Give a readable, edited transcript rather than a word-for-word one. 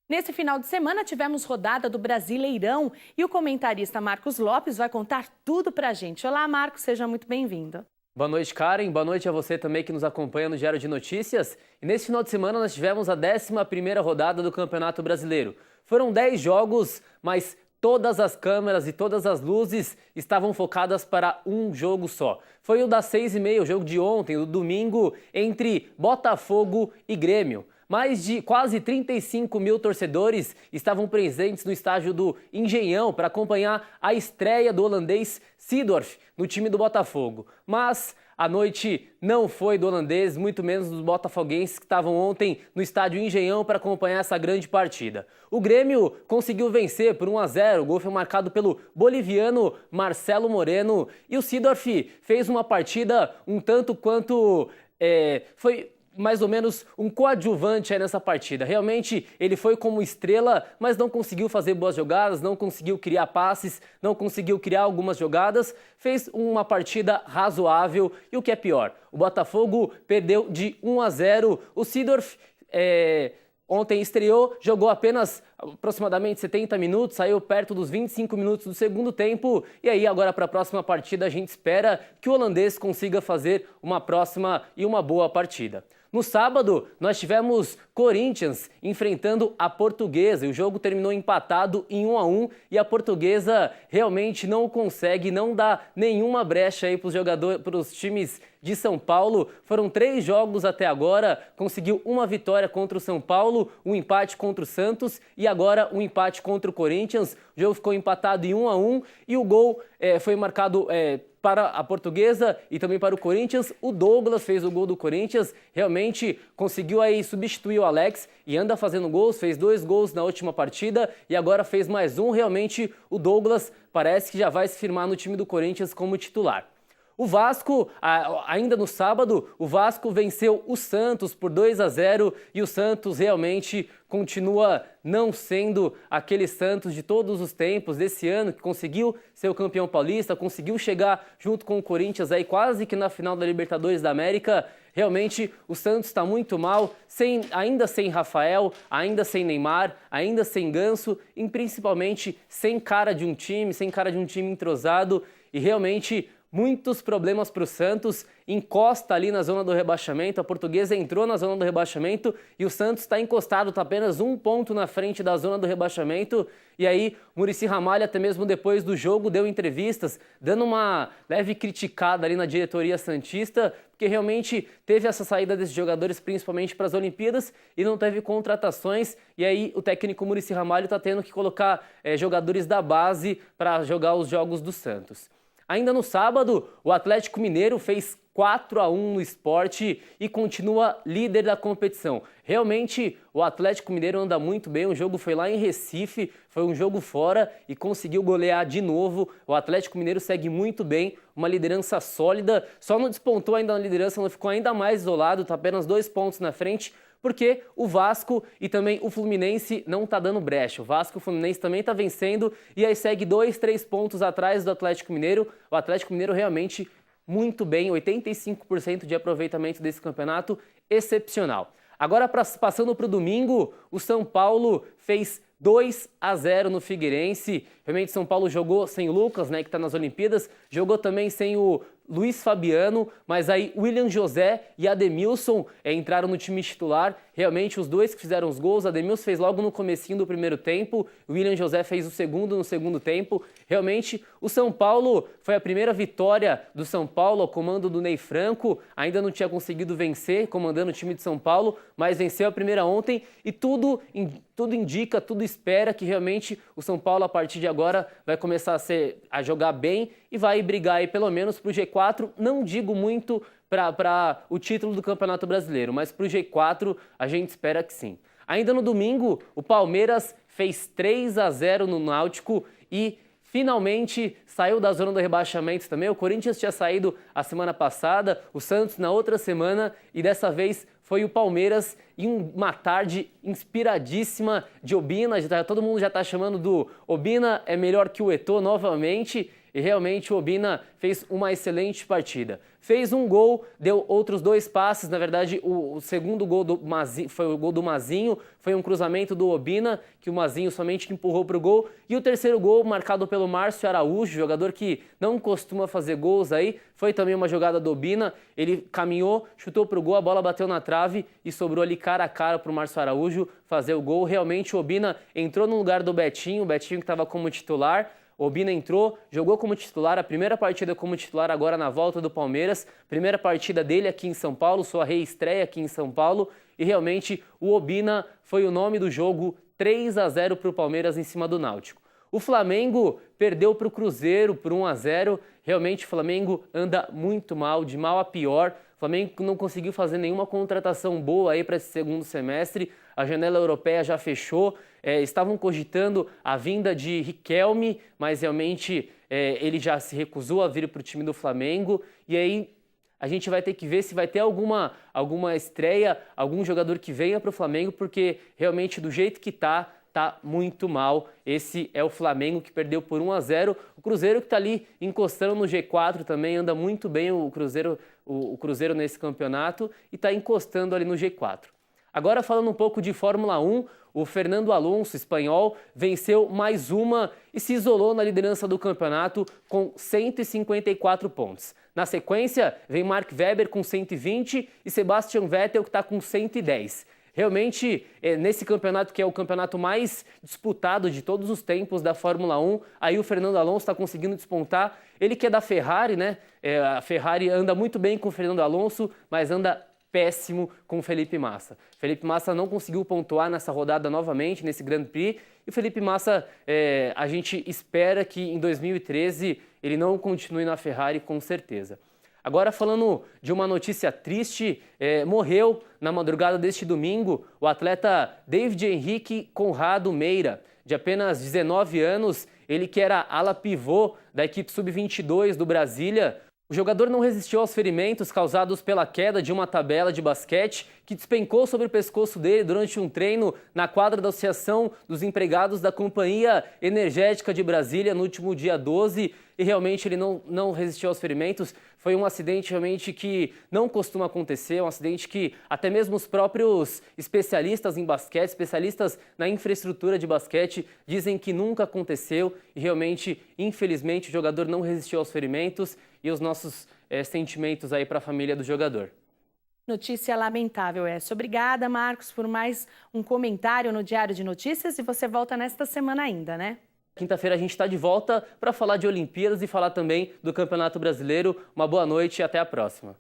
Nesse final de semana tivemos rodada do Brasileirão e o comentarista Marcos Lopes vai contar tudo pra gente. Olá, Marcos, seja muito bem-vindo. Boa noite, Karen. Boa noite a você também que nos acompanha no Diário de Notícias. E nesse final de semana nós tivemos a 11ª rodada do Campeonato Brasileiro. Foram 10 jogos, mas todas as câmeras e todas as luzes estavam focadas para um jogo só. Foi o das 6h30, o jogo de ontem, o domingo, entre Botafogo e Grêmio. Mais de quase 35 mil torcedores estavam presentes no estádio do Engenhão para acompanhar a estreia do holandês Seedorf no time do Botafogo. Mas a noite não foi do holandês, muito menos dos botafoguenses que estavam ontem no estádio Engenhão para acompanhar essa grande partida. O Grêmio conseguiu vencer por 1-0, o gol foi marcado pelo boliviano Marcelo Moreno e o Seedorf fez uma partida um tanto quanto... foi mais ou menos um coadjuvante aí nessa partida. Realmente ele foi como estrela, mas não conseguiu fazer boas jogadas, não conseguiu criar passes, não conseguiu criar algumas jogadas, fez uma partida razoável e o que é pior, o Botafogo perdeu de 1-0, o Seedorf ontem estreou, jogou apenas aproximadamente 70 minutos, saiu perto dos 25 minutos do segundo tempo e aí agora para a próxima partida a gente espera que o holandês consiga fazer uma próxima e uma boa partida. No sábado, nós tivemos Corinthians enfrentando a Portuguesa e o jogo terminou empatado em 1-1 e a Portuguesa realmente não consegue, não dá nenhuma brecha aí para os times de São Paulo. Foram 3 jogos até agora, conseguiu uma vitória contra o São Paulo, um empate contra o Santos e agora um empate contra o Corinthians. O jogo ficou empatado em 1-1 e o gol foi marcado para a Portuguesa e também para o Corinthians. O Douglas fez o gol do Corinthians, realmente conseguiu aí substituir o Alex e anda fazendo gols, fez 2 gols na última partida e agora fez mais um. Realmente o Douglas parece que já vai se firmar no time do Corinthians como titular. O Vasco, ainda no sábado, o Vasco venceu o Santos por 2-0 e o Santos realmente continua não sendo aquele Santos de todos os tempos desse ano que conseguiu ser o campeão paulista, conseguiu chegar junto com o Corinthians aí quase que na final da Libertadores da América. Realmente o Santos está muito mal, ainda sem Rafael, ainda sem Neymar, ainda sem Ganso e principalmente sem cara de um time entrosado e realmente muitos problemas para o Santos, encosta ali na zona do rebaixamento, a Portuguesa entrou na zona do rebaixamento e o Santos está encostado, está apenas 1 ponto na frente da zona do rebaixamento. E aí, Muricy Ramalho, até mesmo depois do jogo, deu entrevistas, dando uma leve criticada ali na diretoria santista, porque realmente teve essa saída desses jogadores, principalmente para as Olimpíadas, e não teve contratações. E aí, o técnico Muricy Ramalho está tendo que colocar jogadores da base para jogar os jogos do Santos. Ainda no sábado, o Atlético Mineiro fez 4-1 no Sport e continua líder da competição. Realmente, o Atlético Mineiro anda muito bem, o jogo foi lá em Recife, foi um jogo fora e conseguiu golear de novo. O Atlético Mineiro segue muito bem, uma liderança sólida, só não despontou ainda na liderança, não ficou ainda mais isolado, está apenas 2 pontos na frente, porque o Vasco e também o Fluminense não tá dando brecha. O Vasco e o Fluminense também tá vencendo e aí segue 2, 3 pontos atrás do Atlético Mineiro. O Atlético Mineiro realmente muito bem, 85% de aproveitamento desse campeonato, excepcional. Agora, passando para o domingo, o São Paulo fez 2-0 no Figueirense. Realmente São Paulo jogou sem o Lucas, né, que está nas Olimpíadas, jogou também sem o Luiz Fabiano, mas aí William José e Ademilson entraram no time titular. Realmente os dois que fizeram os gols, Ademilson fez logo no comecinho do primeiro tempo, o William José fez o segundo no segundo tempo. Realmente o São Paulo foi a primeira vitória do São Paulo ao comando do Ney Franco, ainda não tinha conseguido vencer comandando o time de São Paulo, mas venceu a primeira ontem e tudo indica, tudo espera que realmente o São Paulo a partir de agora vai começar a jogar bem e vai brigar aí pelo menos para o G4, não digo muito para o título do Campeonato Brasileiro, mas para o G4 a gente espera que sim. Ainda no domingo, o Palmeiras fez 3-0 no Náutico e finalmente saiu da zona do rebaixamento também. O Corinthians tinha saído a semana passada, o Santos na outra semana e dessa vez foi o Palmeiras em uma tarde inspiradíssima de Obina. Todo mundo já está chamando do Obina é melhor que o Eto'o novamente. e realmente o Obina fez uma excelente partida. Fez um gol, deu outros 2 passes, na verdade o segundo gol do Mazinho, foi o gol do Mazinho, foi um cruzamento do Obina, que o Mazinho somente empurrou para o gol, e o terceiro gol marcado pelo Márcio Araújo, jogador que não costuma fazer gols aí, foi também uma jogada do Obina, ele caminhou, chutou para o gol, a bola bateu na trave e sobrou ali cara a cara para o Márcio Araújo fazer o gol. Realmente o Obina entrou no lugar do Betinho, o Betinho que estava como titular. O Obina entrou, jogou como titular, a primeira partida como titular agora na volta do Palmeiras, primeira partida dele aqui em São Paulo, sua reestreia aqui em São Paulo, e realmente o Obina foi o nome do jogo, 3-0 para o Palmeiras em cima do Náutico. O Flamengo perdeu para o Cruzeiro por 1-0, realmente o Flamengo anda muito mal, de mal a pior. O Flamengo não conseguiu fazer nenhuma contratação boa aí para esse segundo semestre, a janela europeia já fechou, estavam cogitando a vinda de Riquelme, mas realmente ele já se recusou a vir para o time do Flamengo, e aí a gente vai ter que ver se vai ter alguma estreia, algum jogador que venha para o Flamengo, porque realmente do jeito que tá muito mal. Esse é o Flamengo que perdeu por 1-0. O Cruzeiro que está ali encostando no G4 também, anda muito bem o Cruzeiro nesse campeonato e está encostando ali no G4. Agora falando um pouco de Fórmula 1, o Fernando Alonso, espanhol, venceu mais uma e se isolou na liderança do campeonato com 154 pontos. Na sequência, vem Mark Webber com 120 e Sebastian Vettel que está com 110. Realmente, nesse campeonato que é o campeonato mais disputado de todos os tempos da Fórmula 1, aí o Fernando Alonso está conseguindo despontar. Ele que é da Ferrari, né? A Ferrari anda muito bem com o Fernando Alonso, mas anda péssimo com o Felipe Massa. Felipe Massa não conseguiu pontuar nessa rodada novamente, nesse Grand Prix, e o Felipe Massa, a gente espera que em 2013 ele não continue na Ferrari com certeza. Agora falando de uma notícia triste, morreu na madrugada deste domingo o atleta David Henrique Conrado Meira, de apenas 19 anos, ele que era ala pivô da equipe sub-22 do Brasília. O jogador não resistiu aos ferimentos causados pela queda de uma tabela de basquete que despencou sobre o pescoço dele durante um treino na quadra da Associação dos Empregados da Companhia Energética de Brasília no último dia 12 e realmente ele não resistiu aos ferimentos. Foi um acidente realmente que não costuma acontecer, um acidente que até mesmo os próprios especialistas em basquete, especialistas na infraestrutura de basquete, dizem que nunca aconteceu e realmente, infelizmente, o jogador não resistiu aos ferimentos e os nossos sentimentos aí para a família do jogador. Notícia lamentável essa. Obrigada, Marcos, por mais um comentário no Diário de Notícias e você volta nesta semana ainda, né? Quinta-feira a gente está de volta para falar de Olimpíadas e falar também do Campeonato Brasileiro. Uma boa noite e até a próxima.